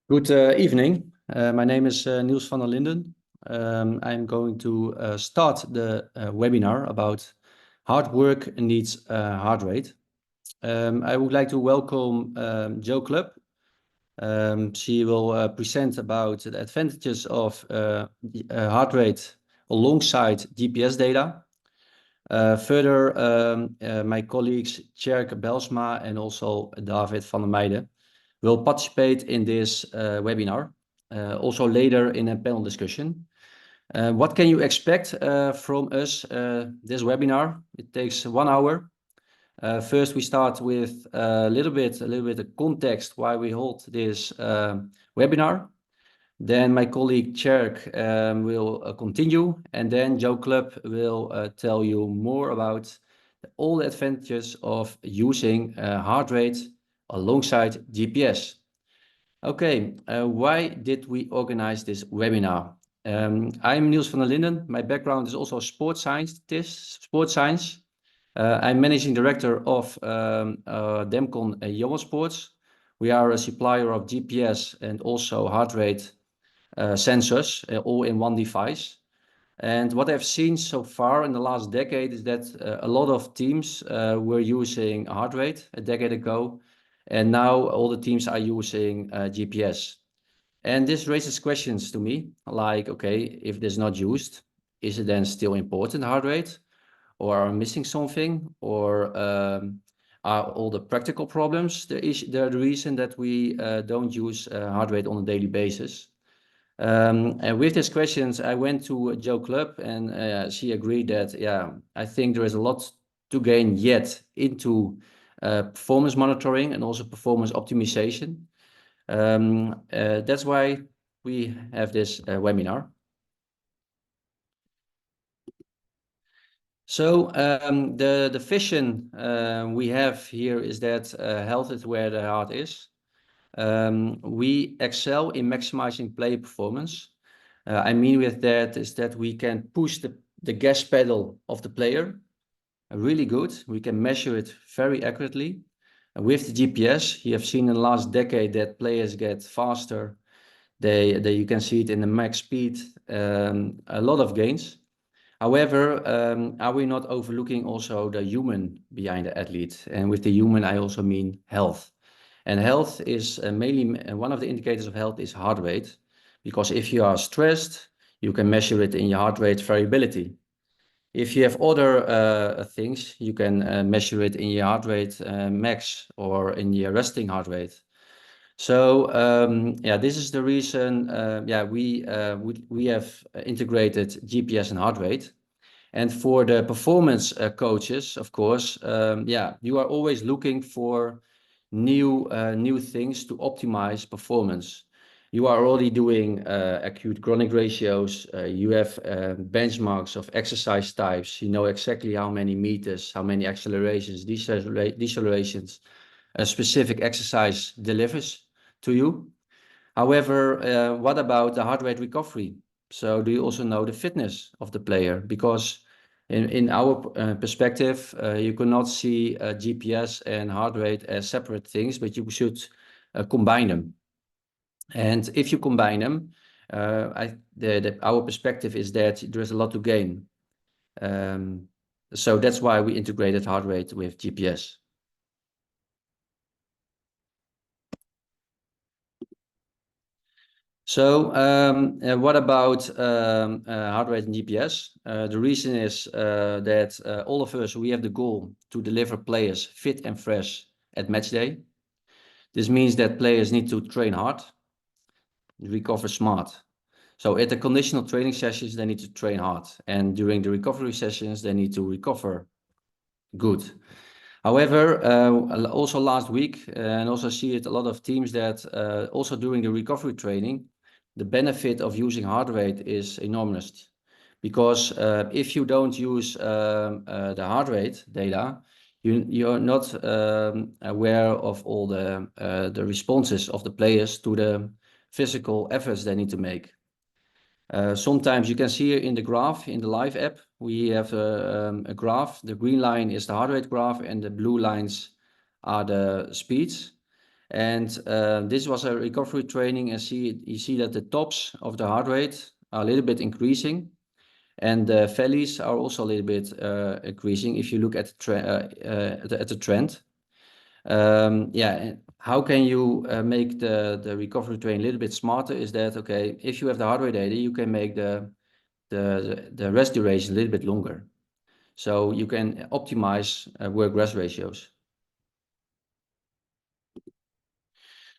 Good evening. My name is Niels van der Linden. I'm going to start the webinar about hard work needs heart rate. I would like to welcome Jo Clubb. She will present about the advantages of heart rate alongside GPS data. Further, my colleagues Tjerk Belsma and also David van der Meijden will participate in this webinar, also later in a panel discussion. What can you expect from us this webinar? It takes 1 hour. First, we start with a little bit of context why we hold this webinar. Then my colleague Tjerk will continue, and then Jo Clubb will tell you more about all the advantages of using heart rate alongside GPS. Okay, why did we organize this webinar? I'm Niels van der Linden. My background is also sports science. I'm managing director of Demcon Johan Sports. We are a supplier of GPS and also heart rate sensors, all in one device. And what I've seen so far in the last decade is that a lot of teams were using heart rate a decade ago, and now all the teams are using GPS. And this raises questions to me, like, okay, if this is not used, is it then still important, heart rate? Or are we missing something? Or are all the practical problems the reason that we don't use heart rate on a daily basis? And with these questions, I went to Jo Clubb, and she agreed that, yeah, I think there is a lot to gain yet into performance monitoring and also performance optimization. That's why we have this webinar. So the vision we have here is that health is where the heart is. We excel in maximizing player performance. I mean with that is that we can push the gas pedal of the player really good. We can measure it very accurately. With the GPS, you have seen in the last decade that players get faster. You can see it in the max speed, a lot of gains. However, are we not overlooking also the human behind the athlete? And with the human, I also mean health. And health is mainly one of the indicators of health is heart rate, because if you are stressed, you can measure it in your heart rate variability. If you have other things, you can measure it in your heart rate max or in your resting heart rate. So yeah, this is the reason. Yeah, we have integrated GPS and heart rate. And for the performance coaches, of course, yeah, you are always looking for new things to optimize performance. You are already doing acute chronic ratios. You have benchmarks of exercise types. You know exactly how many meters, how many accelerations, decelerations a specific exercise delivers to you. However, what about the heart rate recovery? So do you also know the fitness of the player? Because in our perspective, you cannot see GPS and heart rate as separate things, but you should combine them. And if you combine them, our perspective is that there is a lot to gain. So that's why we integrated heart rate with GPS. So what about heart rate and GPS? The reason is that all of us, we have the goal to deliver players fit and fresh at match day. This means that players need to train hard, recover smart. So at the conditional training sessions, they need to train hard. And during the recovery sessions, they need to recover good. However, also last week, and also see it a lot of teams that also during the recovery training, the benefit of using heart rate is enormous. Because if you don't use the heart rate data, you're not aware of all the responses of the players to the physical efforts they need to make. Sometimes you can see here in the graph, in the live app, we have a graph. The green line is the heart rate graph and the blue lines are the speeds. And this was a recovery training, and you see that the tops of the heart rate are a little bit increasing, and the valleys are also a little bit increasing if you look at the trend. Yeah, how can you make the recovery training a little bit smarter? Is that okay? If you have the heart rate data, you can make the rest duration a little bit longer, so you can optimize work-rest ratios.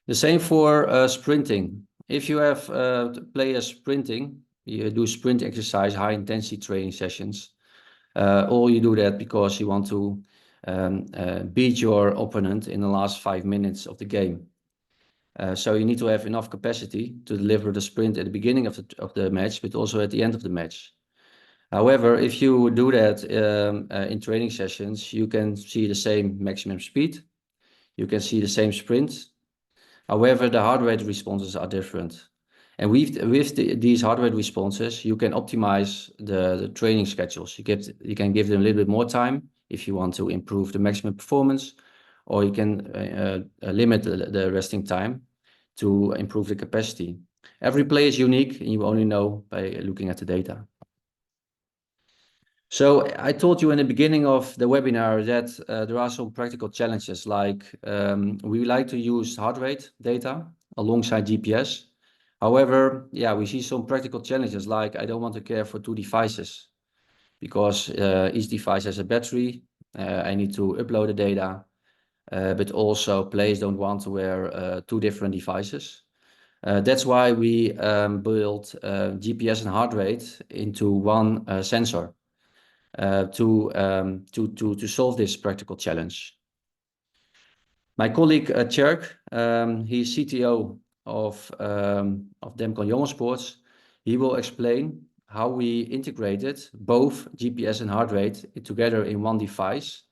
The same for sprinting. If you have players sprinting, you do sprint exercise, high intensity training sessions, or you do that because you want to beat your opponent in the last 5 minutes of the game. So you need to have enough capacity to deliver the sprint at the beginning of the match, but also at the end of the match. However, if you do that in training sessions, you can see the same maximum speed, you can see the same sprint. However, the heart rate responses are different. And with these heart rate responses, you can optimize the training schedules. You can give them a little bit more time if you want to improve the maximum performance, or you can limit the resting time to improve the capacity. Every play is unique, and you only know by looking at the data. So I told you in the beginning of the webinar that there are some practical challenges, like we like to use heart rate data alongside GPS. However, yeah, we see some practical challenges, like I don't want to care for two devices because each device has a battery. I need to upload the data, but also players don't want to wear two different devices. That's why we built GPS and heart rate into one sensor. To solve this practical challenge. My colleague Tjerk, he's CTO of Demcon Jongensports. He will explain how we integrated both GPS and heart rate together in one device,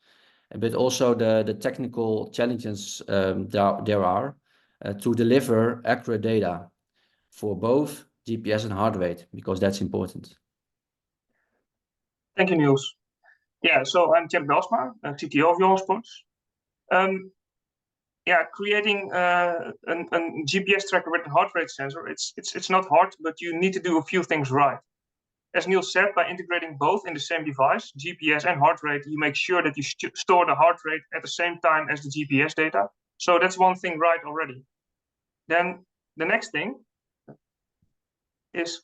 but also the technical challenges there are to deliver accurate data for both GPS and heart rate, because that's important. Thank you, Niels. Yeah, so I'm Tjerk Belsma, CTO of Jongensports. Yeah, creating a GPS tracker with a heart rate sensor, it's not hard, but you need to do a few things right. As Niels said, by integrating both in the same device, GPS and heart rate, you make sure that you store the heart rate at the same time as the GPS data. So that's one thing right already. Then the next thing is,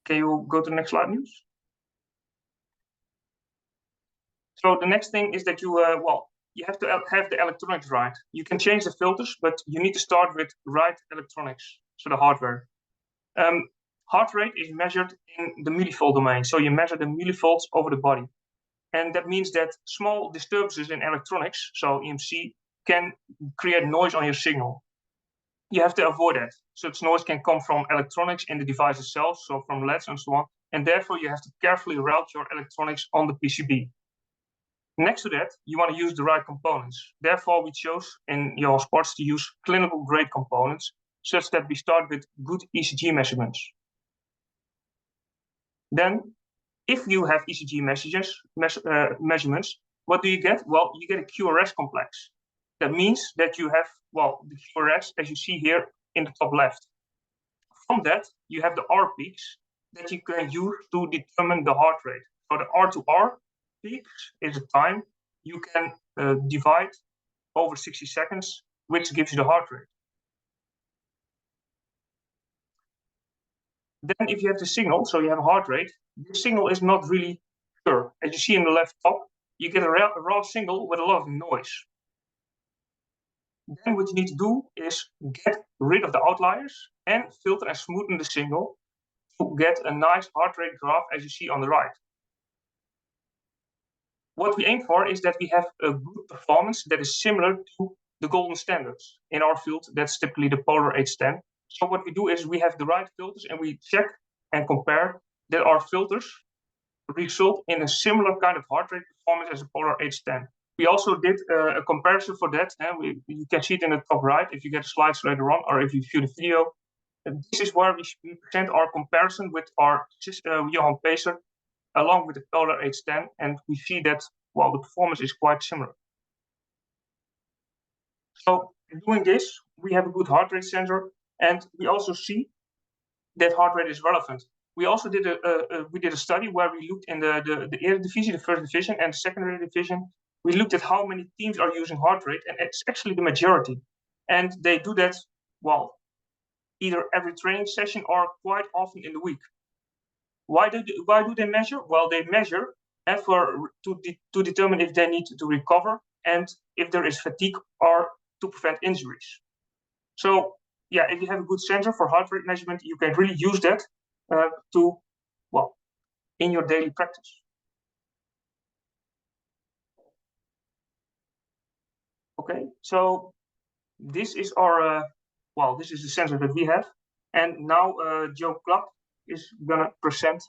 can you go to the next slide, Niels? So the next thing is that you have to have the electronics right. You can change the filters, but you need to start with right electronics, so the hardware. Heart rate is measured in the millivolt domain, so you measure the millivolts over the body. And that means that small disturbances in electronics, so EMC, can create noise on your signal. You have to avoid that. Such noise can come from electronics in the device itself, so from LEDs and so on, and therefore you have to carefully route your electronics on the PCB. Next to that, you want to use the right components. Therefore, we chose in Jongensports to use clinical grade components, such that we start with good ECG measurements. Then, if you have ECG measurements, what do you get? Well, you get a QRS complex. That means that you have, the QRS, as you see here in the top left. From that, you have the R peaks that you can use to determine the heart rate. So the R to R peaks is the time you can divide over 60 seconds, which gives you the heart rate. Then if you have the signal, so you have a heart rate, the signal is not really pure. As you see in the left top, you get a raw signal with a lot of noise. Then what you need to do is get rid of the outliers and filter and smoothen the signal to get a nice heart rate graph as you see on the right. What we aim for is that we have a good performance that is similar to the golden standards. In our field, that's typically the Polar H10. So what we do is we have the right filters and we check and compare that our filters result in a similar kind of heart rate performance as a Polar H10. We also did a comparison for that, and you can see it in the top right if you get the slides later on, or if you view the video. This is where we present our comparison with our Johan Pacer along with the Polar H10, and we see that, the performance is quite similar. So doing this, we have a good heart rate sensor, and we also see that heart rate is relevant. We also did a study where we looked in the Eredivisie, the first division, and the secondary division. We looked at how many teams are using heart rate, and it's actually the majority. And they do that, well, either every training session or quite often in the week. Why do they measure? Well, they measure to determine if they need to recover and if there is fatigue or to prevent injuries. So yeah, if you have a good sensor for heart rate measurement, you can really use that in your daily practice. Okay, so this is our this is the sensor that we have, and now Joe Clubb is gonna present.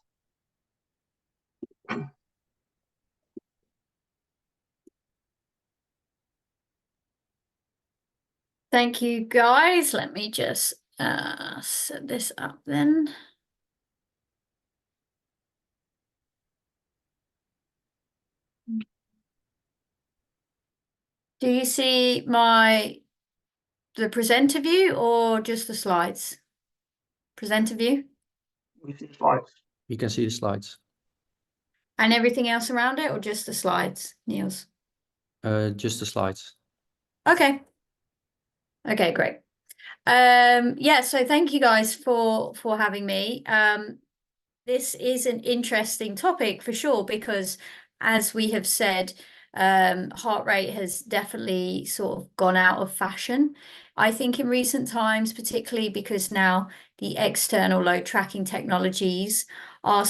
Thank you, guys. Let me just set this up then. Do you see the presenter view or just the slides? Presenter view? We see the slides. You can see the slides. And everything else around it, or just the slides, Niels? Just the slides. Okay. Okay, great. Yeah, so thank you guys for having me. This is an interesting topic for sure, because as we have said, heart rate has definitely sort of gone out of fashion. I think in recent times, particularly because now the external load tracking technologies are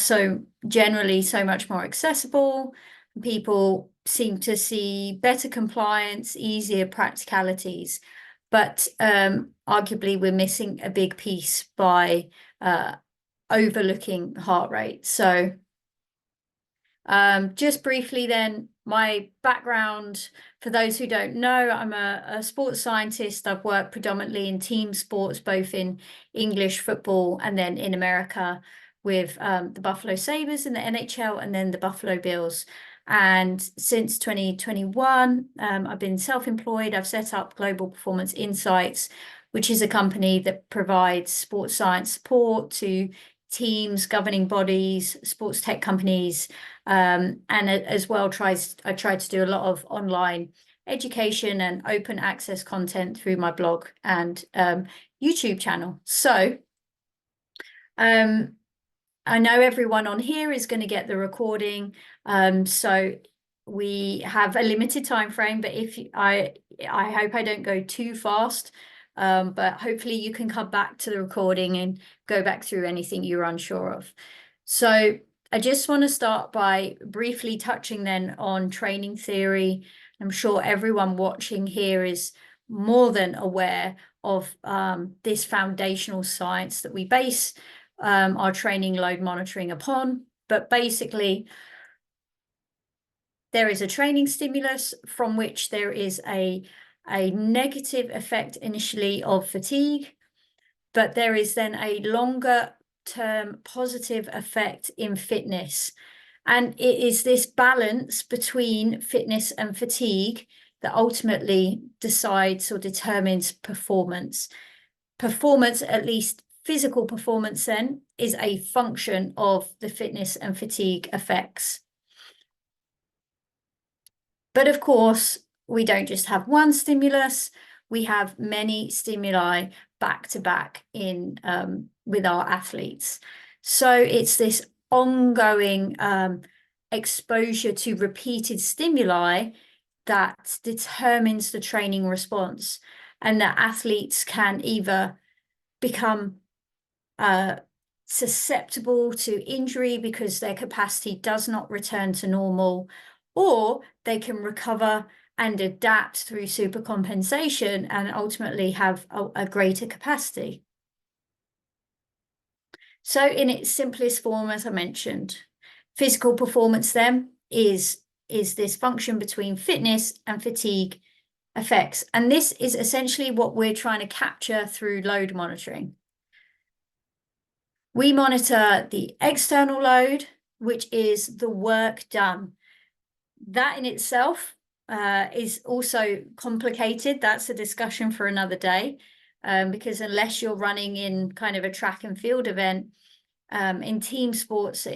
generally so much more accessible. People seem to see better compliance, easier practicalities, but arguably we're missing a big piece by overlooking heart rate. So just briefly then, my background, for those who don't know, I'm a sports scientist. I've worked predominantly in team sports, both in English football and then in America with the Buffalo Sabres in the NHL and then the Buffalo Bills. And since 2021, I've been self-employed. I've set up Global Performance Insights, which is a company that provides sports science support to teams, governing bodies, sports tech companies, and as well I try to do a lot of online education and open access content through my blog and YouTube channel. So I know everyone on here is going to get the recording, so we have a limited time frame, but I hope I don't go too fast, but hopefully you can come back to the recording and go back through anything you're unsure of. So I just want to start by briefly touching then on training theory. I'm sure everyone watching here is more than aware of this foundational science that we base our training load monitoring upon. But basically, there is a training stimulus from which there is a negative effect initially of fatigue, but there is then a longer term positive effect in fitness. And it is this balance between fitness and fatigue that ultimately decides or determines performance. Performance, at least physical performance then, is a function of the fitness and fatigue effects. But of course, we don't just have one stimulus, we have many stimuli back to back in with our athletes. So it's this ongoing exposure to repeated stimuli that determines the training response, and that athletes can either become susceptible to injury because their capacity does not return to normal, or they can recover and adapt through supercompensation and ultimately have a greater capacity. So in its simplest form, as I mentioned, physical performance then is this function between fitness and fatigue effects. And this is essentially what we're trying to capture through load monitoring. We monitor the external load, which is the work done. That in itself is also complicated. That's a discussion for another day, because unless you're running in kind of a track and field event, in team sports,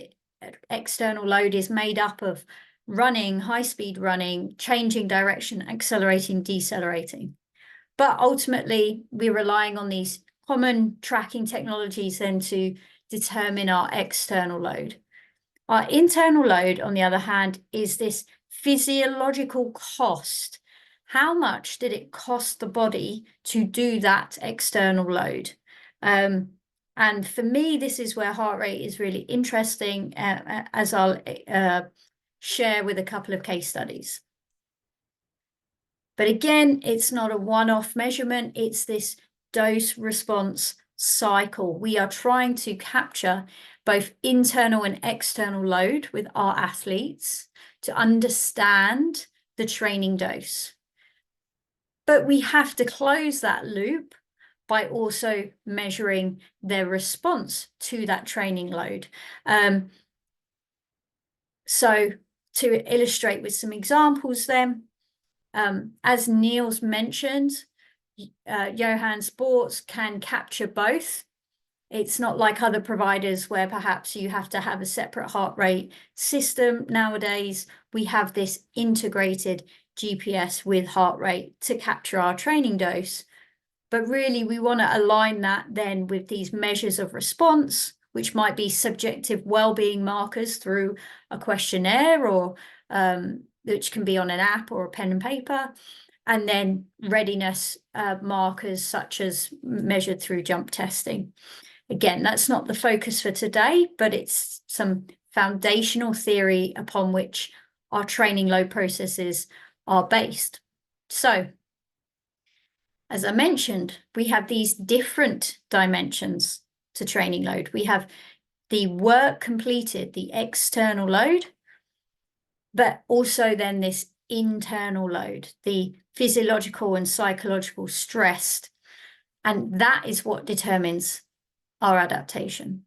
external load is made up of running, high-speed running, changing direction, accelerating, decelerating. But ultimately, we're relying on these common tracking technologies then to determine our external load. Our internal load, on the other hand, is this physiological cost. How much did it cost the body to do that external load? And for me, this is where heart rate is really interesting, as I'll share with a couple of case studies. But again, it's not a one-off measurement. It's this dose response cycle. We are trying to capture both internal and external load with our athletes to understand the training dose. But we have to close that loop by also measuring their response to that training load. So to illustrate with some examples then, as Niels mentioned, Johan Sports can capture both. It's not like other providers where perhaps you have to have a separate heart rate system. Nowadays, we have this integrated GPS with heart rate to capture our training dose. But really, we want to align that then with these measures of response, which might be subjective well-being markers through a questionnaire, or which can be on an app or a pen and paper, and then readiness markers such as measured through jump testing. Again, that's not the focus for today, but it's some foundational theory upon which our training load processes are based. So, as I mentioned, we have these different dimensions to training load. We have the work completed, the external load, but also then this internal load, the physiological and psychological stress. And that is what determines our adaptation.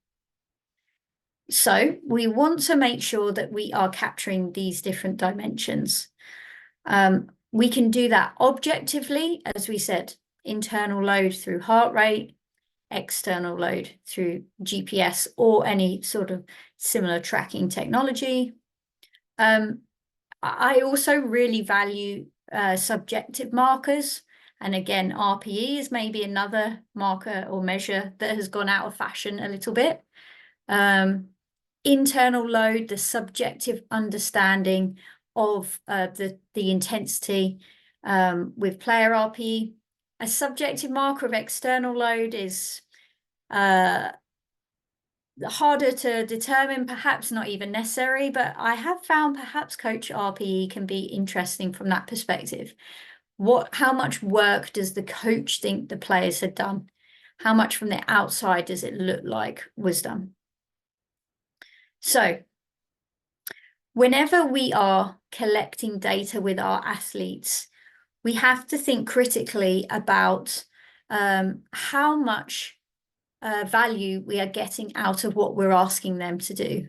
So we want to make sure that we are capturing these different dimensions. We can do that objectively, as we said, internal load through heart rate, external load through GPS or any sort of similar tracking technology. I also really value subjective markers. And again, RPE is maybe another marker or measure that has gone out of fashion a little bit. Internal load, the subjective understanding of the intensity with player RPE. A subjective marker of external load is harder to determine, perhaps not even necessary, but I have found perhaps coach RPE can be interesting from that perspective. How much work does the coach think the players had done? How much from the outside does it look like was done? So whenever we are collecting data with our athletes, we have to think critically about how much value we are getting out of what we're asking them to do.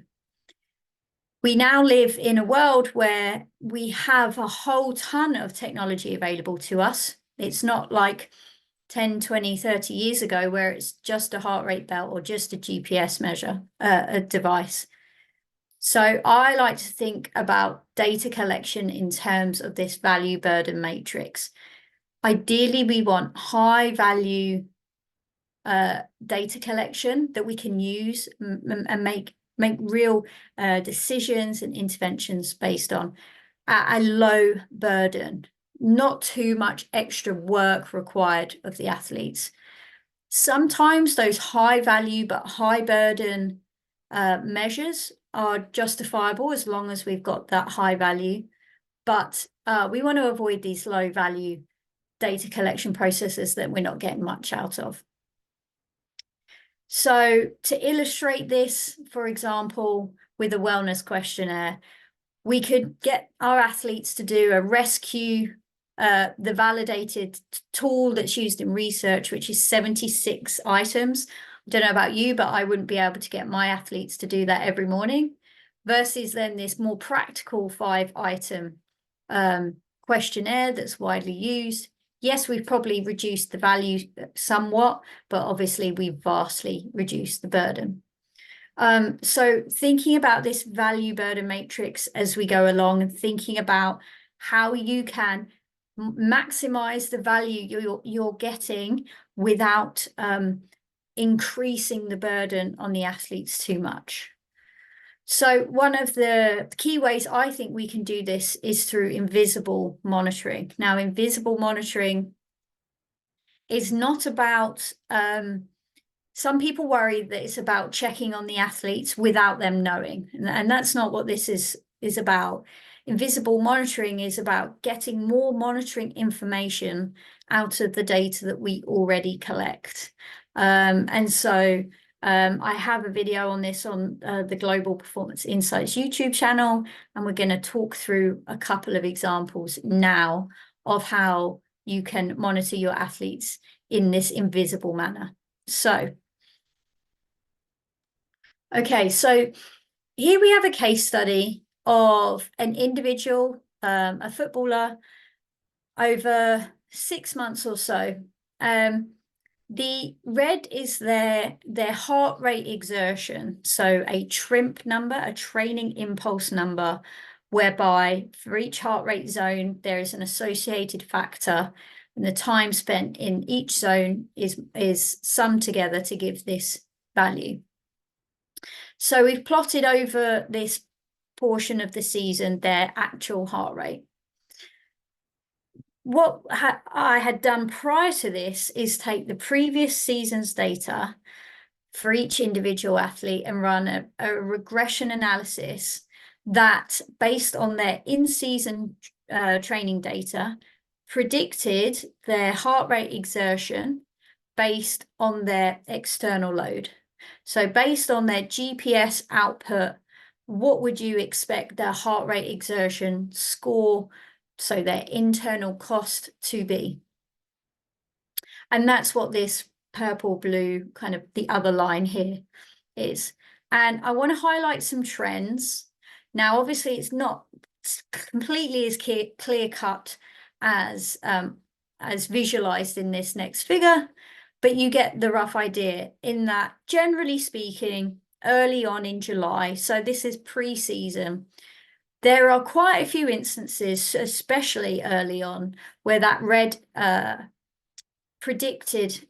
We now live in a world where we have a whole ton of technology available to us. It's not like 10, 20, 30 years ago where it's just a heart rate belt or just a GPS measure, a device. So I like to think about data collection in terms of this value burden matrix. Ideally, we want high value data collection that we can use and make real decisions and interventions based on a low burden, not too much extra work required of the athletes. Sometimes those high value but high burden measures are justifiable as long as we've got that high value, but we want to avoid these low value data collection processes that we're not getting much out of. So to illustrate this, for example, with a wellness questionnaire, we could get our athletes to do a rescue, the validated tool that's used in research, which is 76 items. I don't know about you, but I wouldn't be able to get my athletes to do that every morning, versus then this more practical 5-item questionnaire that's widely used. Yes, we've probably reduced the value somewhat, but obviously we've vastly reduced the burden. So thinking about this value burden matrix as we go along and thinking about how you can maximize the value you're getting without increasing the burden on the athletes too much. So one of the key ways I think we can do this is through invisible monitoring. Now, invisible monitoring is not about, some people worry that it's about checking on the athletes without them knowing. And that's not what this is about. Invisible monitoring is about getting more monitoring information out of the data that we already collect. And so I have a video on this on the Global Performance Insights YouTube channel, and we're going to talk through a couple of examples now of how you can monitor your athletes in this invisible manner. So, okay, so here we have a case study of an individual, a footballer, over 6 months or so. The red is their heart rate exertion, so a TRIMP number, a training impulse number, whereby for each heart rate zone, there is an associated factor, and the time spent in each zone is summed together to give this value. So we've plotted over this portion of the season their actual heart rate. What I had done prior to this is take the previous season's data for each individual athlete and run a regression analysis that, based on their in-season training data, predicted their heart rate exertion based on their external load. So based on their GPS output, what would you expect their heart rate exertion score, so their internal cost, to be? And that's what this purple blue, kind of the other line here, is. And I want to highlight some trends. Now, obviously, it's not completely as clear cut as visualized in this next figure, but you get the rough idea in that, generally speaking, early on in July, so this is pre-season, there are quite a few instances, especially early on, where that red predicted,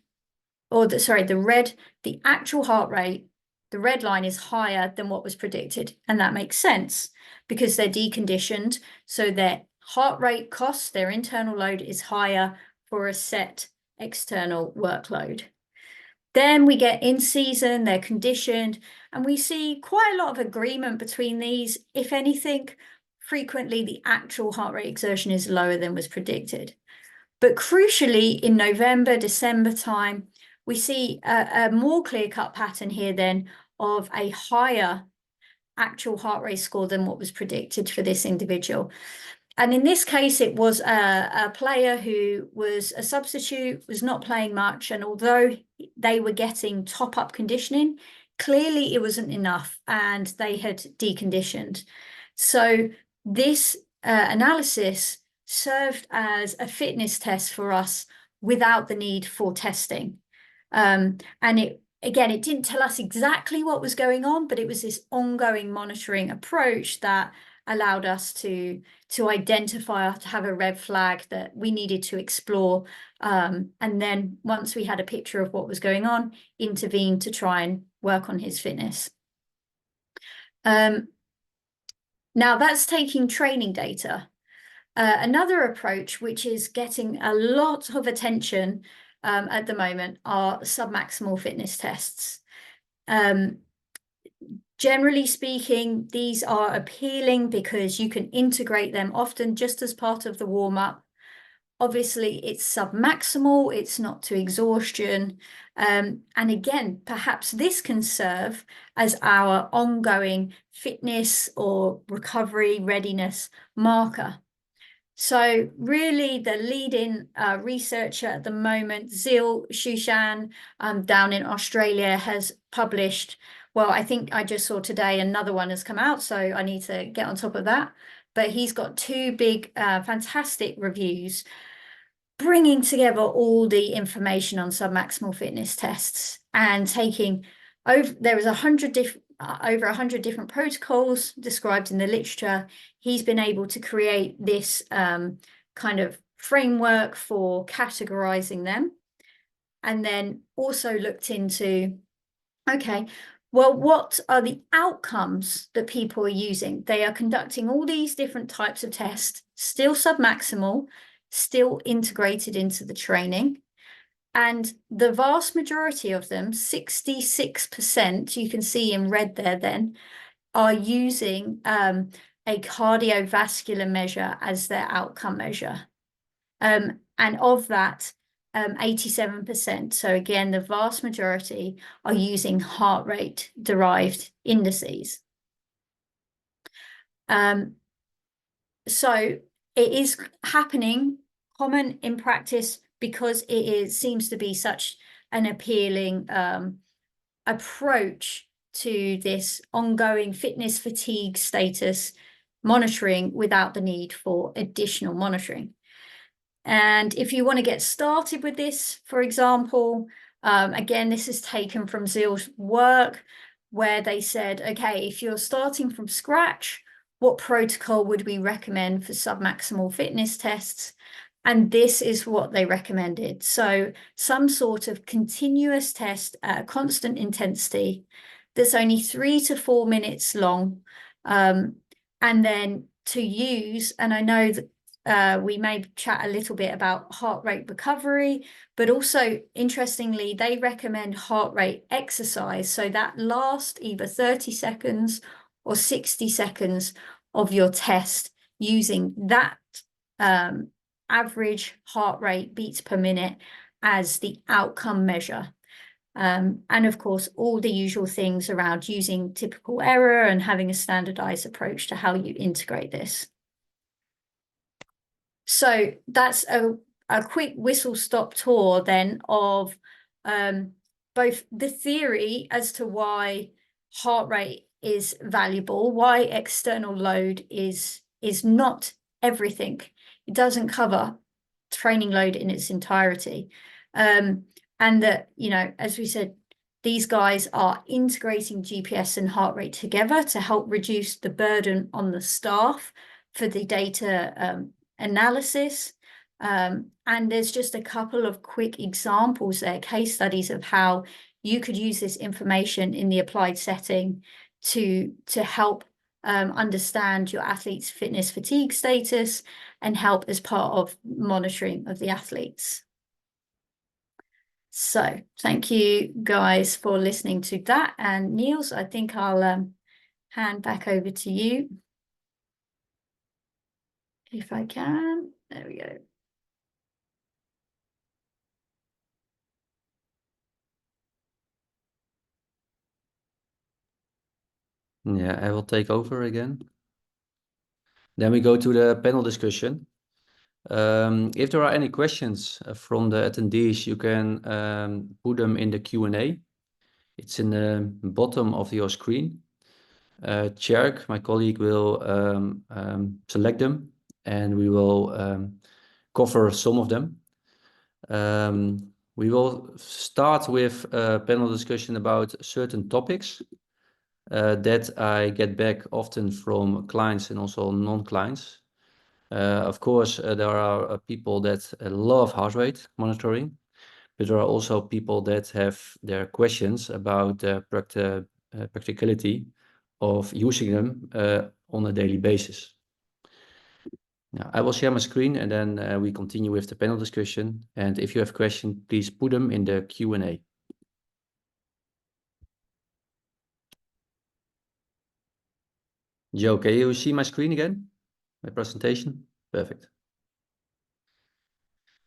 or the actual heart rate, the red line is higher than what was predicted. And that makes sense because they're deconditioned. So their heart rate costs, their internal load is higher for a set external workload. Then we get in season, they're conditioned, and we see quite a lot of agreement between these. If anything, frequently the actual heart rate exertion is lower than was predicted. But crucially, in November, December time, we see a more clear-cut pattern here then of a higher actual heart rate score than what was predicted for this individual. And in this case, it was a player who was a substitute, was not playing much. And although they were getting top-up conditioning, clearly it wasn't enough and they had deconditioned. So this analysis served as a fitness test for us without the need for testing. And it didn't tell us exactly what was going on, but it was this ongoing monitoring approach that allowed us to identify, to have a red flag that we needed to explore. And then once we had a picture of what was going on, intervene to try and work on his fitness. Now that's taking training data. Another approach, which is getting a lot of attention at the moment, are submaximal fitness tests. Generally speaking, these are appealing because you can integrate them often just as part of the warm-up. Obviously, it's submaximal, it's not to exhaustion. And again, perhaps this can serve as our ongoing fitness or recovery readiness marker. So really the leading researcher at the moment, Zil Shushan, down in Australia, has published, well, I think I just saw today another one has come out, so I need to get on top of that. but he's got two big, fantastic reviews bringing together all the information on submaximal fitness tests and taking over. There was over 100 different protocols described in the literature. He's been able to create this kind of framework for categorizing them, and then also looked into, okay, well, what are the outcomes that people are using? They are conducting all these different types of tests, still submaximal, still integrated into the training. And the vast majority of them, 66%, you can see in red there then, are using a cardiovascular measure as their outcome measure. And of that, 87%. So again, the vast majority are using heart rate derived indices. So it is happening common in practice because seems to be such an appealing approach to this ongoing fitness fatigue status monitoring without the need for additional monitoring. And if you want to get started with this, for example, again, this is taken from Zill's work, where they said, okay, if you're starting from scratch, what protocol would we recommend for submaximal fitness tests? And this is what they recommended. So some sort of continuous test at a constant intensity that's only 3 to 4 minutes long. And then to use, and I know that we may chat a little bit about heart rate recovery, but also interestingly, they recommend heart rate exercise. So that last either 30 seconds or 60 seconds of your test using that average heart rate beats per minute as the outcome measure. And of course, all the usual things around using typical error and having a standardized approach to how you integrate this. So that's a quick whistle-stop tour then of both the theory as to why heart rate is valuable, why external load is not everything. It doesn't cover training load in its entirety. And that, you know, as we said, these guys are integrating GPS and heart rate together to help reduce the burden on the staff for the data analysis. And there's just a couple of quick examples there, case studies of how you could use this information in the applied setting to help understand your athlete's fitness fatigue status and help as part of monitoring of the athletes. So thank you guys for listening to that. And Niels, I think I'll hand back over to you. If I can, there we go. Yeah, I will take over again. Then we go to the panel discussion. If there are any questions from the attendees, you can put them in the Q&A. It's in the bottom of your screen. Tjerk, my colleague, will select them, and we will cover some of them. We will start with a panel discussion about certain topics that I get back often from clients and also non-clients. Of course, there are people that love heart rate monitoring, but there are also people that have their questions about the practicality of using them on a daily basis. Now, I will share my screen and then we continue with the panel discussion. And if you have questions, please put them in the Q&A. Joe, can you see my screen again? My presentation? Perfect.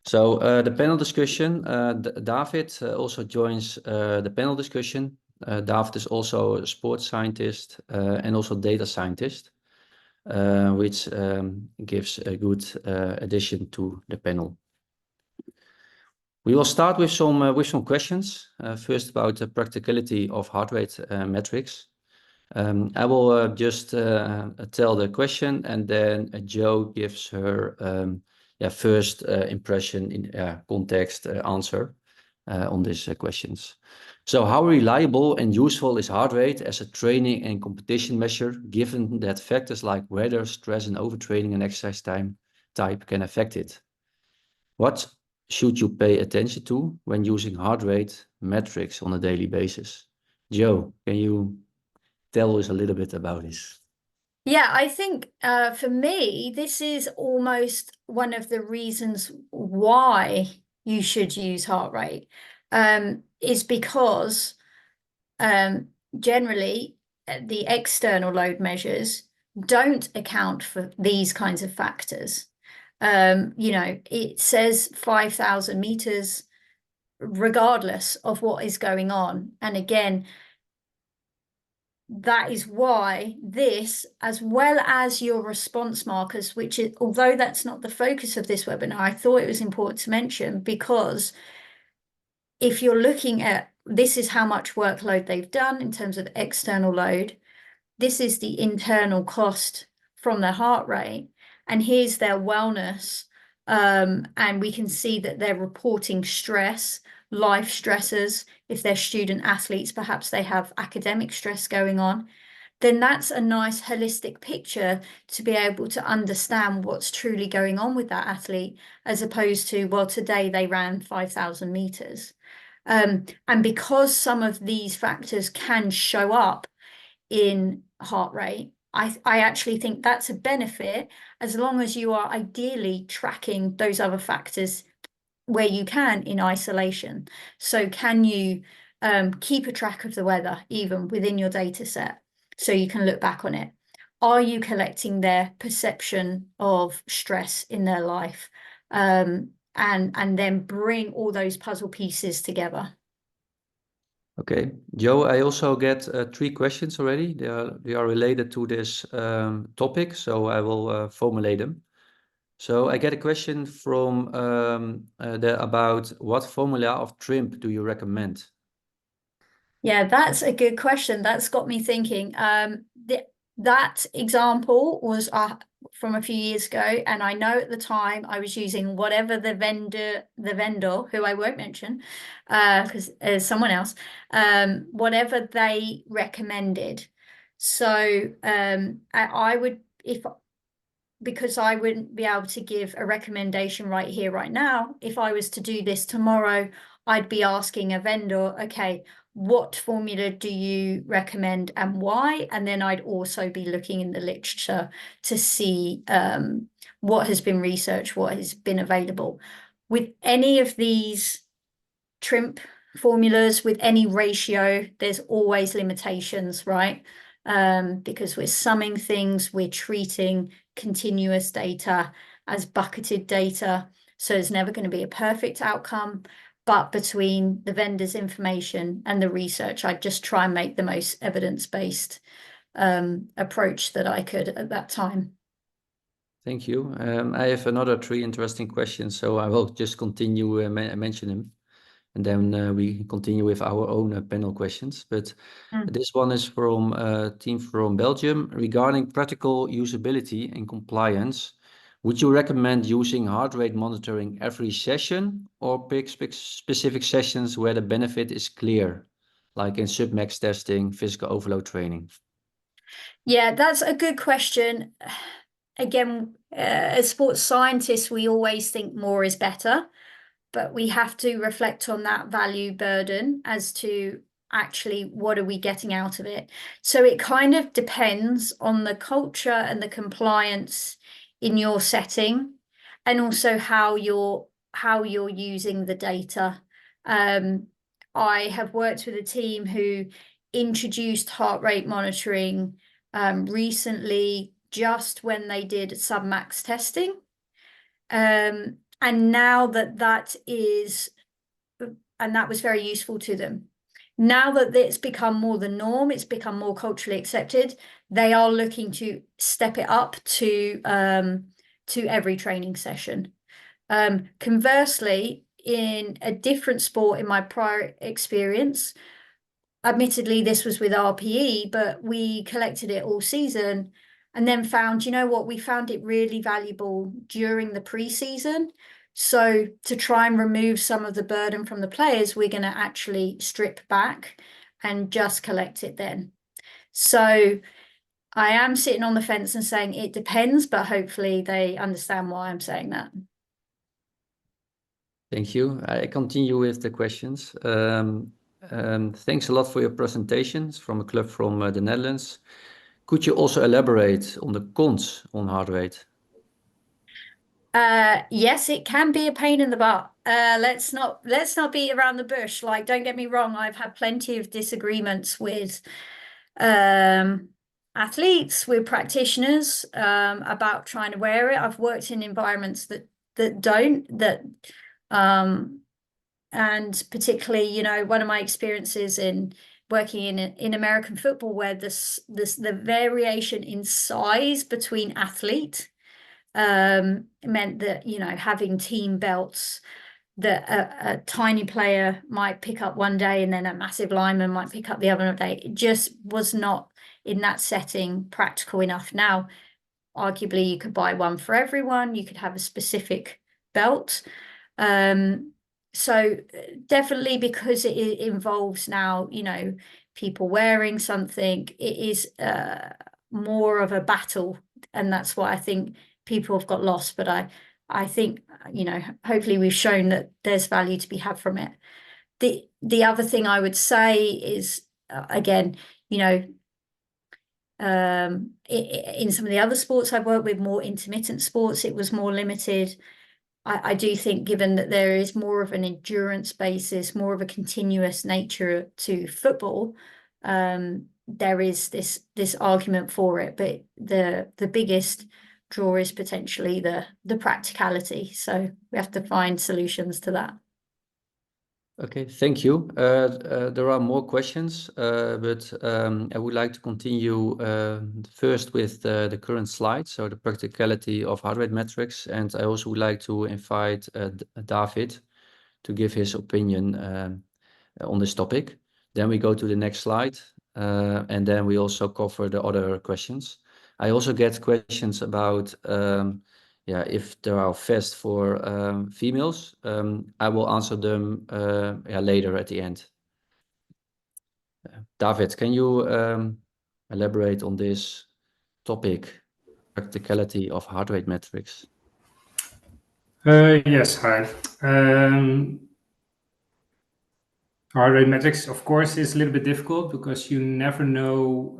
So the panel discussion, David also joins the panel discussion. David is also a sports scientist and also data scientist, which gives a good addition to the panel. We will start with some questions. First about the practicality of heart rate metrics. I will just tell the question, and then Jo gives her first impression in context answer on these questions. So how reliable and useful is heart rate as a training and competition measure, given that factors like weather, stress, and overtraining and exercise type can affect it? What should you pay attention to when using heart rate metrics on a daily basis? Jo, can you tell us a little bit about this? Yeah, I think for me, this is almost one of the reasons why you should use heart rate, is because generally the external load measures don't account for these kinds of factors. You know, it says 5,000 meters regardless of what is going on. And again, that is why this, as well as your response markers, which is, although that's not the focus of this webinar, I thought it was important to mention, because if you're looking at, this is how much workload they've done in terms of external load, this is the internal cost from their heart rate, and here's their wellness. And we can see that they're reporting stress, life stressors. If they're student athletes, perhaps they have academic stress going on. Then that's a nice holistic picture to be able to understand what's truly going on with that athlete, as opposed to, well, today they ran 5,000 meters. And because some of these factors can show up in heart rate, I actually think that's a benefit, as long as you are ideally tracking those other factors where you can in isolation. So can you keep a track of the weather even within your data set, so you can look back on it? Are you collecting their perception of stress in their life? And then bring all those puzzle pieces together. Okay, Jo, I also get 3 questions already. They are related to this topic, so I will formulate them. So I get a question from about what formula of TRIMP do you recommend? Yeah, that's a good question. That's got me thinking. That example was from a few years ago, and I know at the time I was using whatever the vendor, who I won't mention, because someone else, whatever they recommended. So I would, because I wouldn't be able to give a recommendation right here, right now. If I was to do this tomorrow, I'd be asking a vendor, okay, what formula do you recommend and why? And then I'd also be looking in the literature to see what has been researched, what has been available. With any of these TRIMP formulas, with any ratio, there's always limitations, right? Because we're summing things, we're treating continuous data as bucketed data. So there's never going to be a perfect outcome. But between the vendor's information and the research, I'd just try and make the most evidence-based approach that I could at that time. Thank you. I have another 3 interesting questions, so I will just continue mention them, and then we continue with our own panel questions. But this one is from a team from Belgium. Regarding practical usability and compliance, would you recommend using heart rate monitoring every session, or pick specific sessions where the benefit is clear, like in submax testing, physical overload training? Yeah, that's a good question. Again, as sports scientists, we always think more is better, but we have to reflect on that value burden as to actually what are we getting out of it. So it kind of depends on the culture and the compliance in your setting, and also how you're using the data. I have worked with a team who introduced heart rate monitoring recently, just when they did submax testing. And now that was very useful to them. Now that it's become more the norm, it's become more culturally accepted, they are looking to step it up to every training session. Conversely, in a different sport, in my prior experience, admittedly, this was with RPE, but we collected it all season and then found, you know what, we found it really valuable during the pre-season. So to try and remove some of the burden from the players, we're going to actually strip back and just collect it then. So I am sitting on the fence and saying it depends, but hopefully they understand why I'm saying that. Thank you. I continue with the questions. Thanks a lot for your presentations from a club from the Netherlands. Could you also elaborate on the cons on heart rate? Yes, it can be a pain in the butt. Let's not beat around the bush. Like, don't get me wrong, I've had plenty of disagreements with athletes, with practitioners, about trying to wear it. I've worked in environments that don't, and particularly, you know, one of my experiences in working in American football, where the variation in size between athlete meant that, you know, having team belts that a tiny player might pick up one day and then a massive lineman might pick up the other day, it just was not in that setting practical enough. Now, arguably, you could buy one for everyone, you could have a specific belt. So definitely, because it involves now, you know, people wearing something, it is more of a battle, and that's why I think people have got lost. But I think, you know, hopefully we've shown that there's value to be had from it. The other thing I would say is, again, you know, in some of the other sports I've worked with, more intermittent sports, it was more limited. I do think, given that there is more of an endurance basis, more of a continuous nature to football, there is this argument for it. But the biggest draw is potentially the practicality. So we have to find solutions to that. Okay, thank you. There are more questions, but I would like to continue first with the current slide, so the practicality of heart rate metrics. And I also would like to invite David to give his opinion on this topic. Then we go to the next slide, and then we also cover the other questions. I also get questions about if there are vests for females. I will answer them later at the end. David, can you elaborate on this topic, practicality of heart rate metrics? Yes, hi. Heart rate metrics, of course, is a little bit difficult because you never know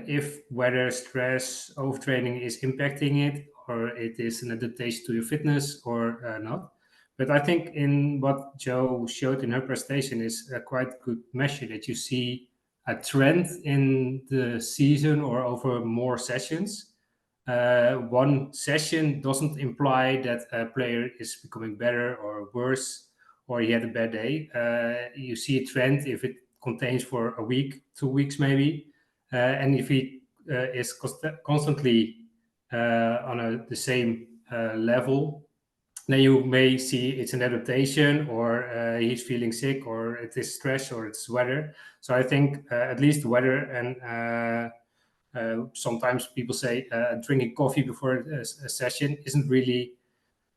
if whether stress, overtraining is impacting it, or it is an adaptation to your fitness or not. But I think in what Jo showed in her presentation is a quite good measure that you see a trend in the season or over more sessions. One session doesn't imply that a player is becoming better or worse, or he had a bad day. You see a trend if it contains for a week, 2 weeks maybe, and if he is constantly on the same level, then you may see it's an adaptation, or he's feeling sick, or it is stress, or it's weather. So I think at least weather, and sometimes people say drinking coffee before a session isn't really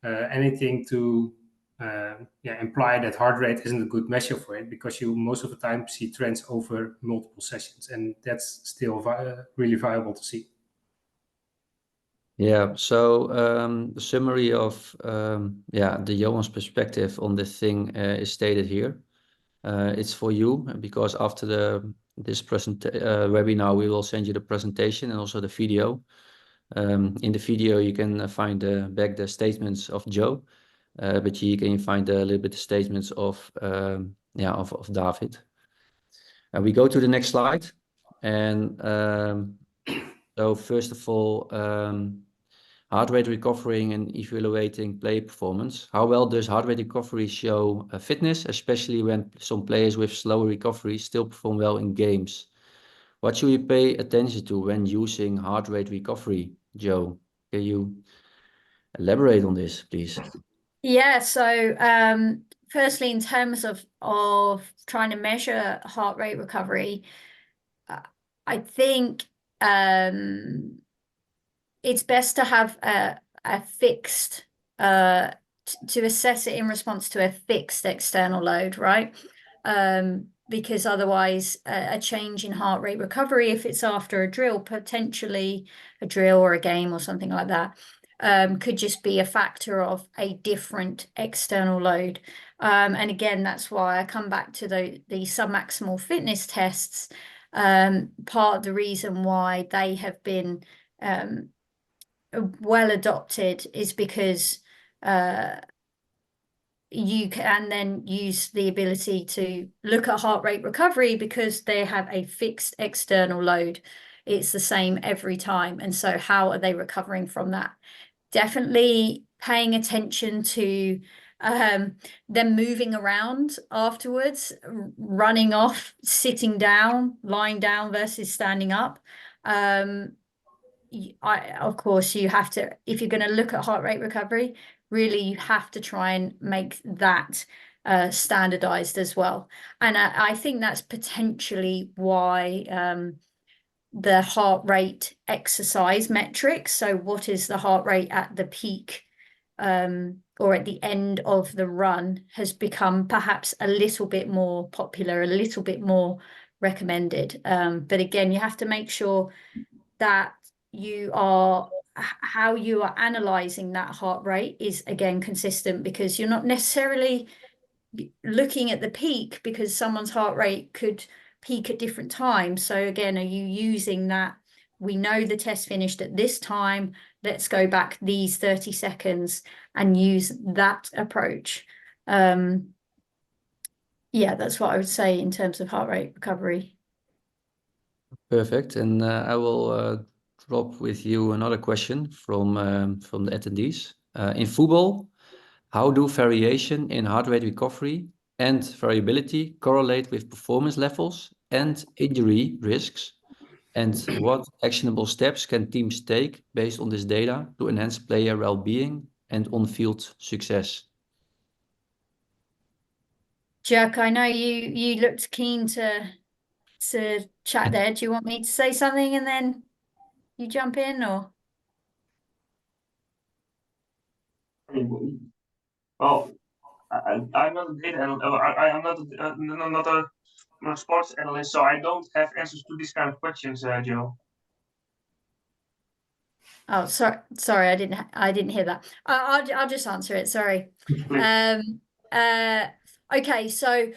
anything to imply that heart rate isn't a good measure for it, because you most of the time see trends over multiple sessions, and that's still really viable to see. Yeah, so the summary of the Johan's perspective on this thing is stated here. It's for you, because after this webinar, we will send you the presentation and also the video. In the video, you can find back the statements of Jo, but here can find a little bit the statements of David. And we go to the next slide. And so first of all, heart rate recovering and evaluating play performance. How well does heart rate recovery show fitness, especially when some players with slower recovery still perform well in games? What should we pay attention to when using heart rate recovery, Jo? Can you elaborate on this, please? Yeah, so firstly, in terms of trying to measure heart rate recovery, I think it's best to have a fixed to assess it in response to a fixed external load, right? Because otherwise a change in heart rate recovery, if it's after a drill, potentially a drill or a game or something like that, could just be a factor of a different external load. And again, that's why I come back to the submaximal fitness tests. Part of the reason why they have been well adopted is because you can then use the ability to look at heart rate recovery because they have a fixed external load. It's the same every time. And so how are they recovering from that? Definitely paying attention to them moving around afterwards, running off, sitting down, lying down versus standing up. Of course, you have to, if you're going to look at heart rate recovery, really you have to try and make that standardized as well. And I think that's potentially why the heart rate exercise metrics, so what is the heart rate at the peak or at the end of the run, has become perhaps a little bit more popular, a little bit more recommended. But again, you have to make sure that how you are analyzing that heart rate is again consistent, because you're not necessarily looking at the peak, because someone's heart rate could peak at different times. So again, are you using that? We know the test finished at this time. Let's go back these 30 seconds and use that approach. Yeah, that's what I would say in terms of heart rate recovery. Perfect. And I will drop with you another question from the attendees. In football, how do variation in heart rate recovery and variability correlate with performance levels and injury risks? And what actionable steps can teams take based on this data to enhance player well-being and on-field success? Jack, I know you looked keen to chat there. Do you want me to say something and then you jump in, or? Well, I'm not a data analyst. I'm not a sports analyst, so I don't have answers to these kind of questions, Joe. Oh, sorry, I didn't hear that. I'll just answer it. Sorry. Okay, so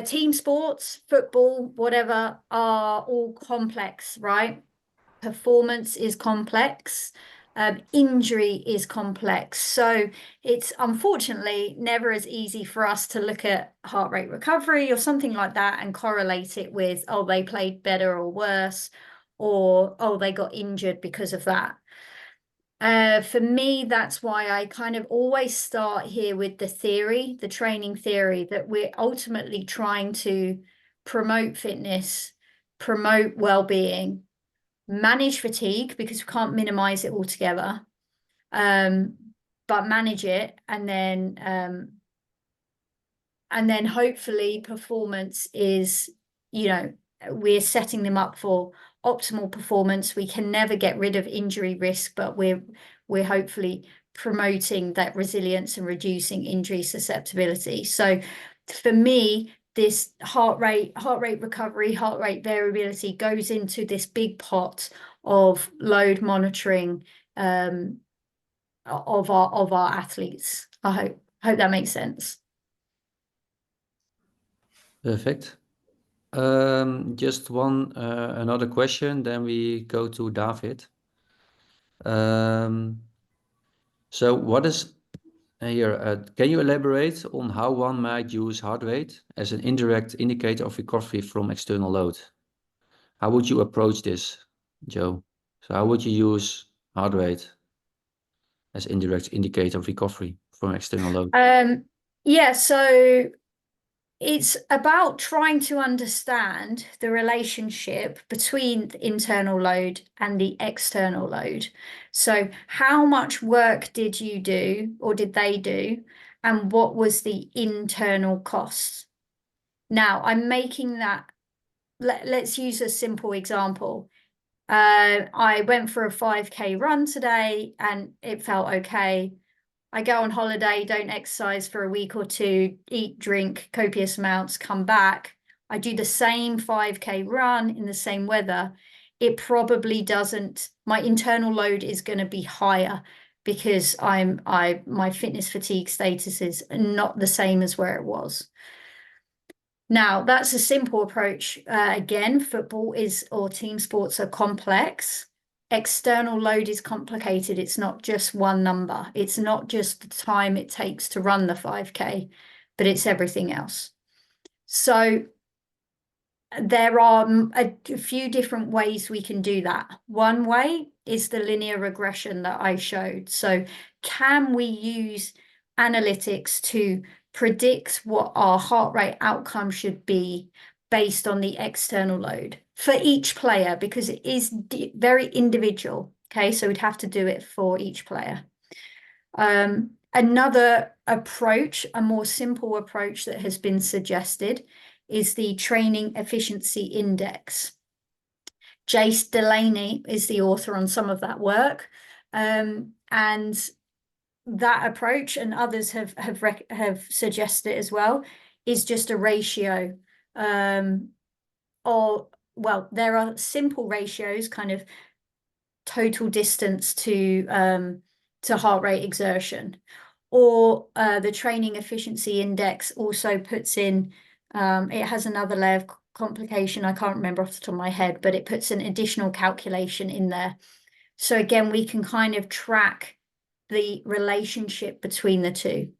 team sports, football, whatever, are all complex, right? Performance is complex. Injury is complex. So it's unfortunately never as easy for us to look at heart rate recovery or something like that and correlate it with, oh, they played better or worse, or, oh, they got injured because of that. For me, that's why I kind of always start here with the theory, the training theory, that we're ultimately trying to promote fitness, promote well-being, manage fatigue, because we can't minimize it altogether, but manage it, and then hopefully performance is, we're setting them up for optimal performance. We can never get rid of injury risk, but we're hopefully promoting that resilience and reducing injury susceptibility. So for me, this heart rate recovery, heart rate variability goes into this big pot of load monitoring of our athletes. I hope that makes sense. Perfect. Just another question, then we go to David. So what is here? Can you elaborate on how one might use heart rate as an indirect indicator of recovery from external load? How would you approach this, Joe? So how would you use heart rate as indirect indicator of recovery from external load? Yeah, so it's about trying to understand the relationship between the internal load and the external load. So how much work did you do, or did they do, and what was the internal cost? Now, I'm making that, let's use a simple example. I went for a 5K run today and it felt okay. I go on holiday, don't exercise for a week or two, eat, drink copious amounts, come back. I do the same 5K run in the same weather. It probably doesn't, my internal load is going to be higher because my fitness fatigue status is not the same as where it was. Now, that's a simple approach. Again, football or team sports are complex. External load is complicated. It's not just one number. It's not just the time it takes to run the 5K, but it's everything else. So there are a few different ways we can do that. One way is the linear regression that I showed. So can we use analytics to predict what our heart rate outcome should be based on the external load for each player, because it is very individual. Okay, so we'd have to do it for each player. Another approach, a more simple approach that has been suggested, is the Training Efficiency Index. Jace Delaney is the author on some of that work, and that approach, and others have suggested it as well, is just a ratio, or well, there are simple ratios, kind of total distance to heart rate exertion, or the Training Efficiency Index also puts in, it has another layer of complication, I can't remember off the top of my head, but it puts an additional calculation in there. So again, we can kind of track the relationship between the two.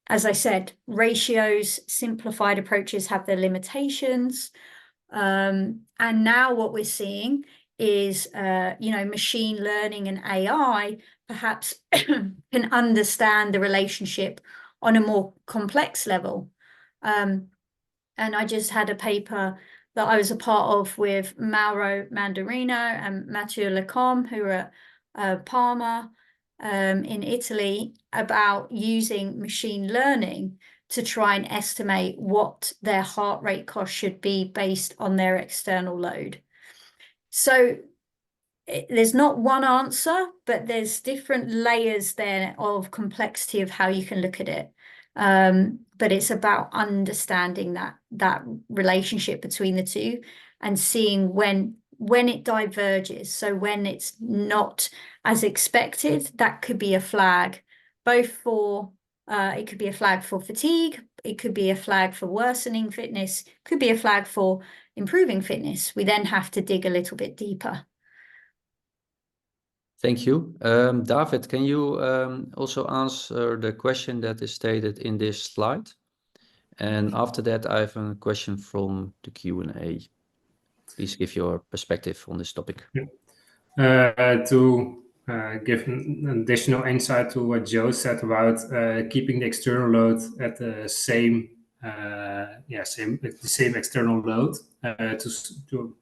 As I said, ratios, simplified approaches have their limitations. And now what we're seeing is, machine learning and AI perhaps can understand the relationship on a more complex level. And I just had a paper that I was a part of with Mauro Mandarino and Mathieu Lecombe, who are at Parma in Italy, about using machine learning to try and estimate what their heart rate cost should be based on their external load. So there's not one answer, but there's different layers there of complexity of how you can look at it. But it's about understanding that relationship between the two and seeing when it diverges. So when it's not as expected, that could be a flag, both for it could be a flag for fatigue, it could be a flag for worsening fitness, could be a flag for improving fitness. We then have to dig a little bit deeper. Thank you. David, can you also answer the question that is stated in this slide? And after that, I have a question from the Q&A. Please give your perspective on this topic. To give an additional insight to what Joe said about keeping the external load at the same external load to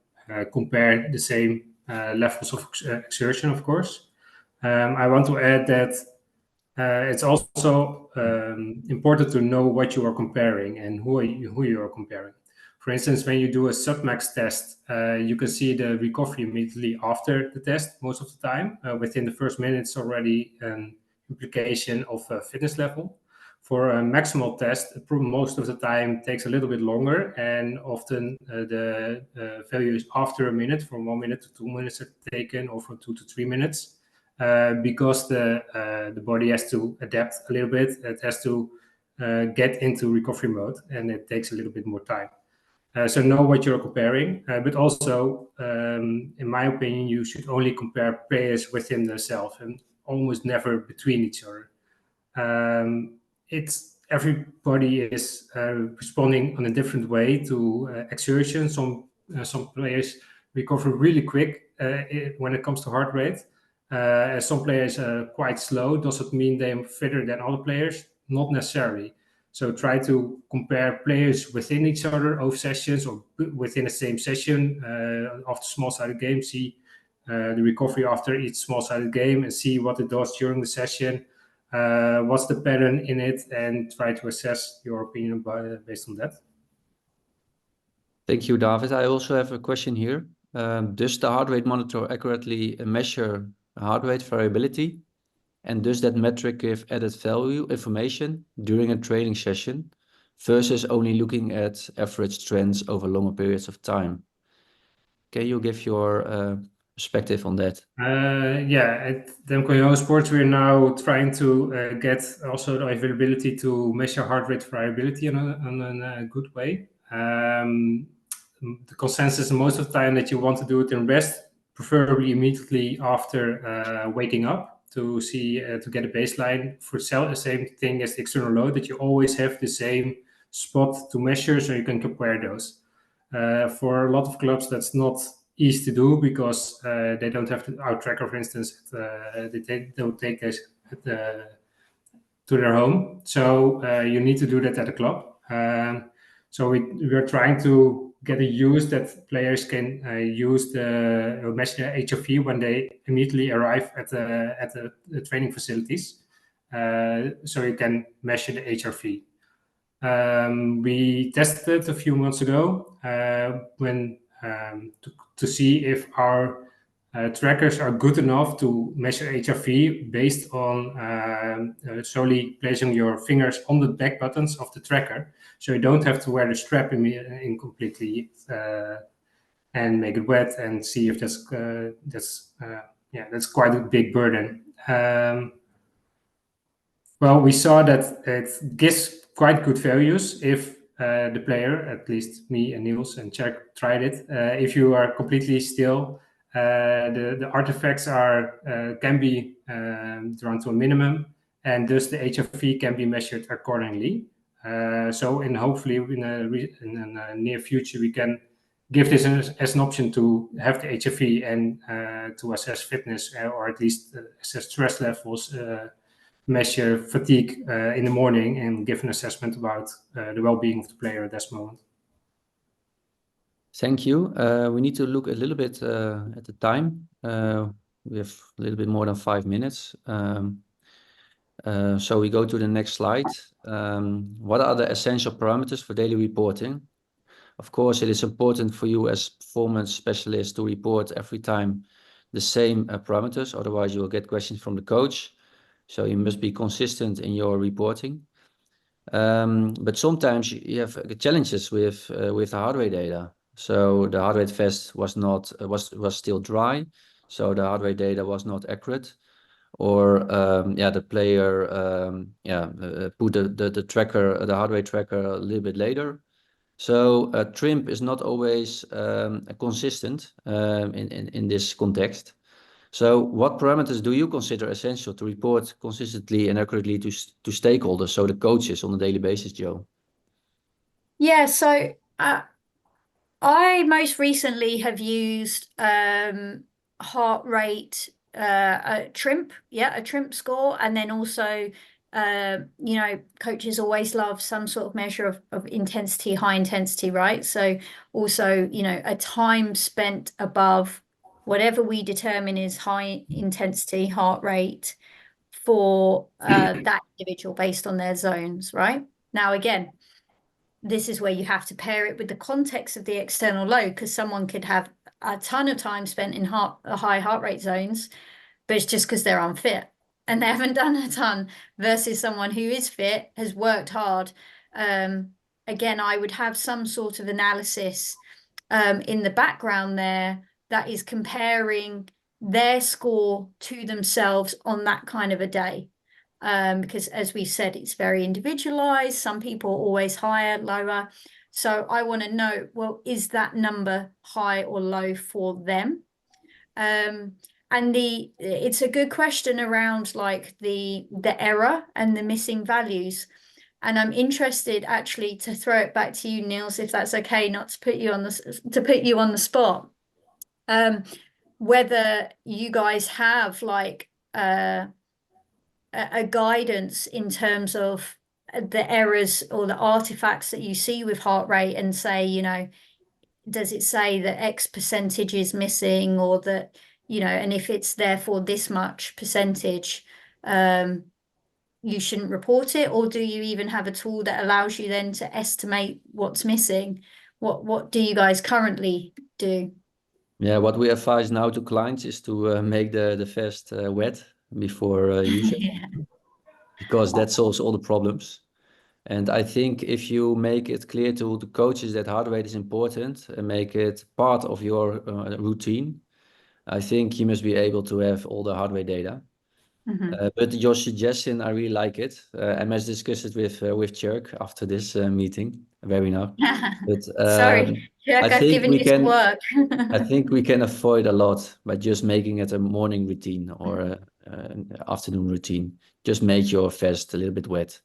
compare the same levels of exertion, of course. I want to add that it's also important to know what you are comparing and who you are comparing. For instance, when you do a submax test, you can see the recovery immediately after the test most of the time. Within the first minutes already an implication of fitness level. For a maximal test, most of the time takes a little bit longer, and often the value is after a minute, from 1 minute to 2 minutes taken, or from 2 to 3 minutes. Because the body has to adapt a little bit. It has to get into recovery mode, and it takes a little bit more time. So know what you're comparing, but also, in my opinion, you should only compare players within themselves and almost never between each other. Everybody is responding in a different way to exertion. Some players recover really quick when it comes to heart rate. Some players are quite slow. Does it mean they're fitter than other players? Not necessarily. So try to compare players within each other over sessions or within the same session after small-sided game. See the recovery after each small-sided game and see what it does during the session. What's the pattern in it, and try to assess your opinion based on that. Thank you, David. I also have a question here. Does the heart rate monitor accurately measure heart rate variability? And does that metric give added value information during a training session versus only looking at average trends over longer periods of time? Can you give your perspective on that? Yeah, at Demco Sports, we're now trying to get also the availability to measure heart rate variability in a good way. The consensus most of the time that you want to do it in rest, preferably immediately after waking up to see to get a baseline for the same thing as the external load, that you always have the same spot to measure so you can compare those. For a lot of clubs, that's not easy to do because they don't have our tracker, for instance. They don't take us to their home, so you need to do that at a club. So we're trying to get a use that players can use the measure HRV when they immediately arrive at the training facilities, so you can measure the HRV. We tested it a few months ago to see if our trackers are good enough to measure HRV based on solely placing your fingers on the back buttons of the tracker, so you don't have to wear the strap in completely and make it wet and see if that's quite a big burden. Well, we saw that it gives quite good values if the player, at least me and Niels and Jack tried it. If you are completely still, the artifacts can be drawn to a minimum, and thus the HRV can be measured accordingly. So, hopefully in a near future, we can give this as an option to have the HRV and to assess fitness or at least assess stress levels. Measure fatigue in the morning and give an assessment about the well-being of the player at this moment. Thank you. We need to look a little bit at the time. We have a little bit more than 5 minutes. So we go to the next slide. What are the essential parameters for daily reporting? Of course, it is important for you as performance specialist to report every time the same parameters, otherwise you will get questions from the coach. So you must be consistent in your reporting. But sometimes you have challenges with the heart rate data. So the heart rate vest was still dry, so the heart rate data was not accurate. Or the player put the heart rate tracker a little bit later. So TRIMP is not always consistent in this context. So what parameters do you consider essential to report consistently and accurately to stakeholders, so the coaches on a daily basis, Joe? Yeah, so I most recently have used heart rate, a TRIMP score, and then also coaches always love some sort of measure of intensity, high intensity, right? So also, a time spent above whatever we determine is high intensity heart rate for that individual based on their zones, right? Now, again, this is where you have to pair it with the context of the external load, because someone could have a ton of time spent in high heart rate zones, but it's just because they're unfit and they haven't done a ton, versus someone who is fit, has worked hard. Again, I would have some sort of analysis in the background there that is comparing their score to themselves on that kind of a day. Because as we said, it's very individualized. Some people are always higher, lower. So I want to know, well, is that number high or low for them? And it's a good question around like the error and the missing values. And I'm interested actually to throw it back to you, Niels, if that's okay, not to put you on the spot. Whether you guys have like a guidance in terms of the errors or the artifacts that you see with heart rate and say, you know, does it say that X percentage is missing, or that, you know, and if it's therefore this much percentage, you shouldn't report it? Or do you even have a tool that allows you then to estimate what's missing? What do you guys currently do? Yeah, what we advise now to clients is to make the vest wet before use it, Yeah. because that solves all the problems. And I think if you make it clear to the coaches that heart rate is important and make it part of your routine, I think you must be able to have all the heart rate data. But your suggestion, I really like it. I must discuss it with Chirk after this meeting, webinar. But Sorry, I Jack, I've think given we you some can. work. I think we can avoid a lot by just making it a morning routine or an afternoon routine. Just make your vest a little bit wet,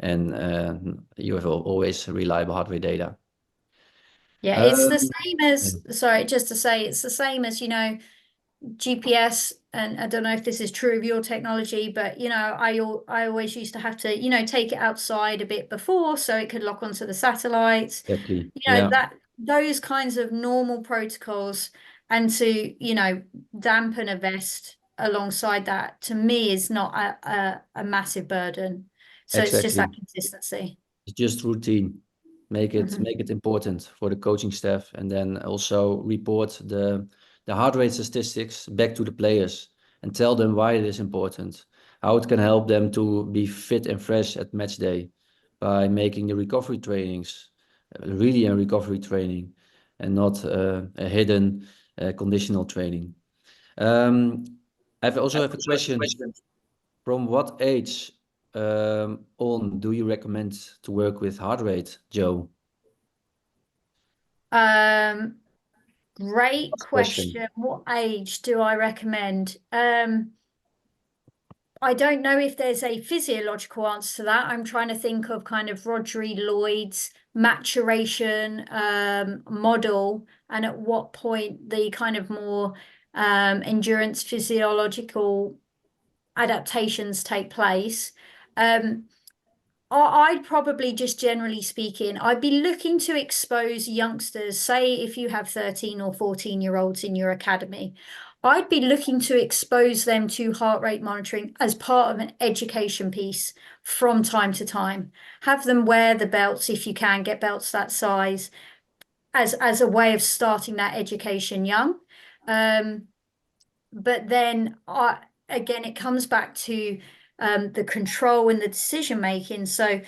and you have always reliable heart rate data. Yeah, it's the Um, same as, sorry, just to say, it's the same as, you know, GPS, and I don't know if this is true of your technology, but you know, I always used to have to, you know, take it outside a bit before so it could lock onto the satellites. exactly. You know, Yeah, that those kinds of normal protocols, and to, you know, dampen a vest alongside that, to me is not a massive burden. So it's just that exactly. consistency. It's just routine. Make it important for the coaching staff, and then also report the heart rate statistics back to the players and tell them why it is important, how it can help them to be fit and fresh at match day by making the recovery trainings really a recovery training and not a hidden conditional training. I also have a question. From what age on do you recommend to work with heart rate, Joe? Great Last question. question. What age do I recommend? I don't know if there's a physiological answer to that. I'm trying to think of kind of Rodri Lloyd's maturation model, and at what point the kind of more endurance physiological adaptations take place. I'd probably, just generally speaking, I'd be looking to expose youngsters, say if you have 13 or 14-year-olds in your academy, I'd be looking to expose them to heart rate monitoring as part of an education piece from time to time. Have them wear the belts if you can get belts that size as a way of starting that education young. But then again, it comes back to the control and the decision making. So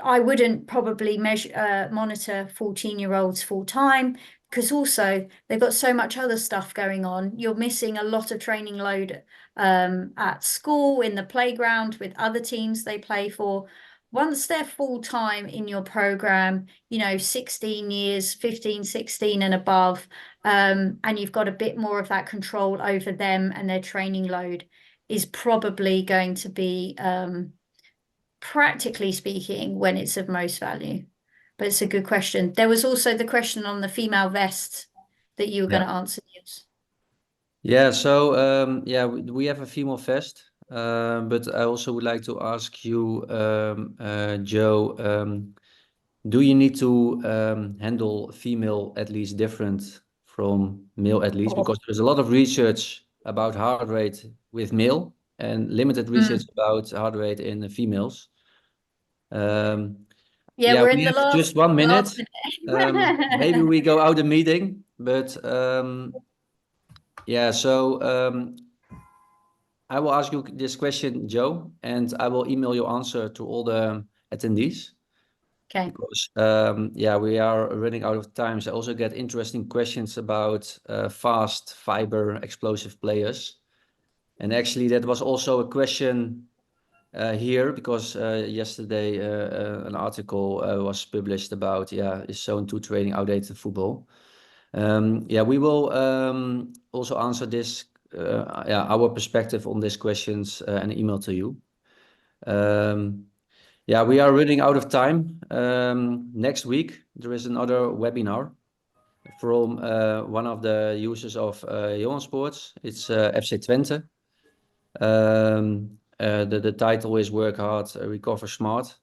I wouldn't probably monitor 14-year-olds full time, because also they've got so much other stuff going on. You're missing a lot of training load at school, in the playground, with other teams they play for. Once they're full time in your program, you know, 16 years, 15, 16 and above, and you've got a bit more of that control over them and their training load, is probably going to be practically speaking, when it's of most value. But it's a good question. There was also the question on the female vest that you were going to answer, Niels. Yeah, so yeah, we have a female vest, but I also would like to ask you, Joe, do you need to handle female athletes different from male athletes? Because there's a lot of research about heart rate with male and limited research about heart rate in the females. Yeah, Yeah, we're we in the have just 1 last minute. minute. Maybe we go out a meeting, but yeah, so I will ask you this question, Joe, and I will email your answer to all the attendees. Okay. Because yeah, we are running out of time. So I also get interesting questions about fast, fiber, explosive players. And actually, that was also a question here, because yesterday an article was published about, yeah, is Zone 2 training outdated in football? Yeah, we will also answer this, yeah, our perspective on these questions and email to you. Yeah, we are running out of time. Next week, there is another webinar from one of the users of Johan Sports. It's FC Twente. The title is Work Hard, Recover Smart.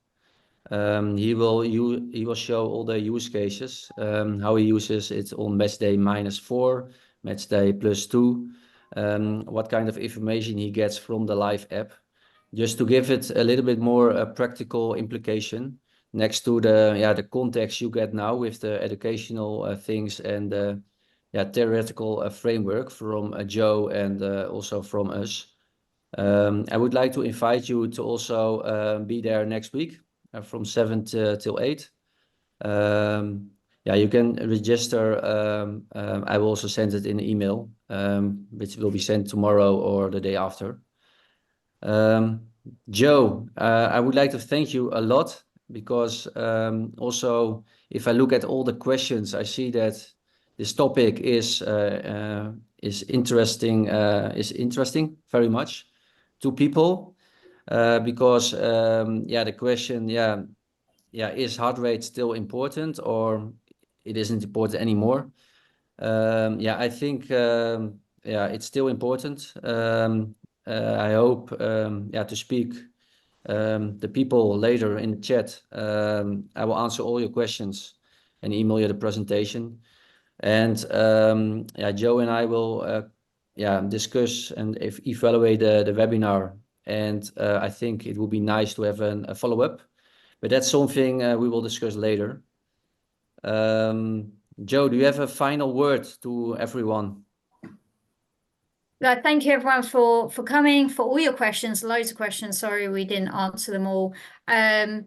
He will show all the use cases, how he uses it on match day -4, match day +2, what kind of information he gets from the live app, just to give it a little bit more practical implication next to the context you get now with the educational things and the theoretical framework from Joe and also from us. I would like to invite you to also be there next week from 7 till 8. You can register. I will also send it in an email, which will be sent tomorrow or the day after. Joe, I would like to thank you a lot because also if I look at all the questions, I see that this topic is interesting very much to people because the question is heart rate still important or it isn't important anymore? I think it's still important. I hope to speak the people later in the chat. I will answer all your questions and email you the presentation. And Joe and I will discuss and evaluate the webinar. And I think it would be nice to have a follow-up, but that's something we will discuss later. Joe, do you have a final word to everyone? Thank you everyone for coming, for all your questions, loads of questions. Sorry we didn't answer them all. I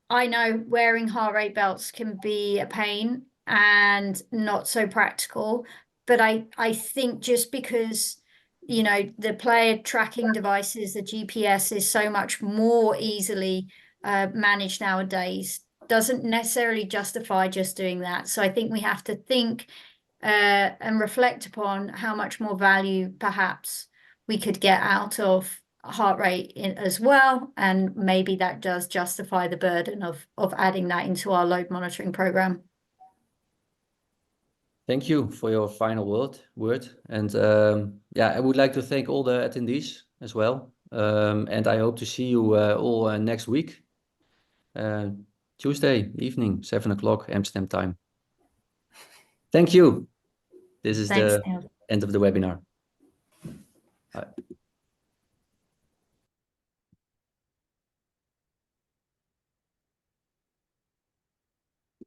know wearing heart rate belts can be a pain and not so practical, but I think just because, you know, the player tracking devices, the GPS is so much more easily managed nowadays, doesn't necessarily justify just doing that. So I think we have to think and reflect upon how much more value perhaps we could get out of heart rate as well, and maybe that does justify the burden of adding that into our load monitoring program. Thank you for your final word. And I would like to thank all the attendees as well. And I hope to see you all next week, Tuesday evening, 7 o'clock Amsterdam time. Thank you. This is the end of the webinar. Bye.